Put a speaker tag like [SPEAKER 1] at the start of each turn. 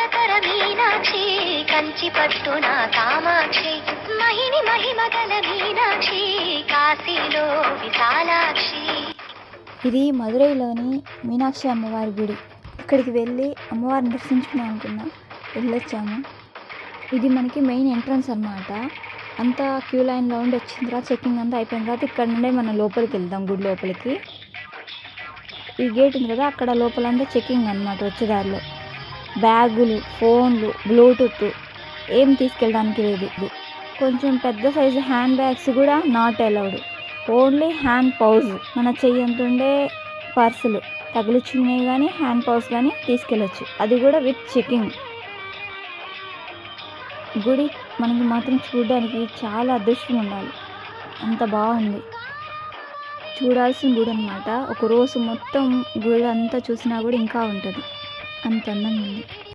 [SPEAKER 1] మంగళకర మీనాక్షి కంచి పట్టున కామాక్షి మహిని మహిమగల మీనాక్షి కాశీలో విశాలాక్షి.
[SPEAKER 2] ఇది మదురైలోని మీనాక్షి అమ్మవారి గుడి. ఇక్కడికి వెళ్ళి అమ్మవారిని దర్శించుకున్నాం అనుకున్నా, వెళ్ళొచ్చాము. ఇది మనకి మెయిన్ ఎంట్రన్స్ అన్నమాట. అంతా క్యూ లైన్లో ఉండి వచ్చిన తర్వాత చెక్కింగ్ అంతా అయిపోయిన తర్వాత ఇక్కడ నుండే మనం లోపలికి వెళ్దాం, గుడి లోపలికి. ఈ గేట్ ఉంది కదా, అక్కడ లోపలంతా చెక్కింగ్ అనమాట. వచ్చేదారిలో బ్యాగులు, ఫోన్లు, బ్లూటూత్ ఏం తీసుకెళ్ళడానికి లేదు. కొంచెం పెద్ద సైజు హ్యాండ్ బ్యాగ్స్ కూడా not allowed. Only hand pause, మన చెయ్యి అంత ఉండే పర్సులు, తగిలిచ్చినవి కానీ హ్యాండ్ పౌజ్ కానీ తీసుకెళ్ళచ్చు. అది కూడా విత్ చెకింగ్. గుడి మనకి మాత్రం చూడడానికి చాలా అదృష్టం ఉండాలి, అంత బాగుంది. చూడాల్సిన గుడి అనమాట. ఒక రోజు మొత్తం గుడి అంతా చూసినా కూడా ఇంకా ఉంటుంది, అంత అందంగా ఉంది.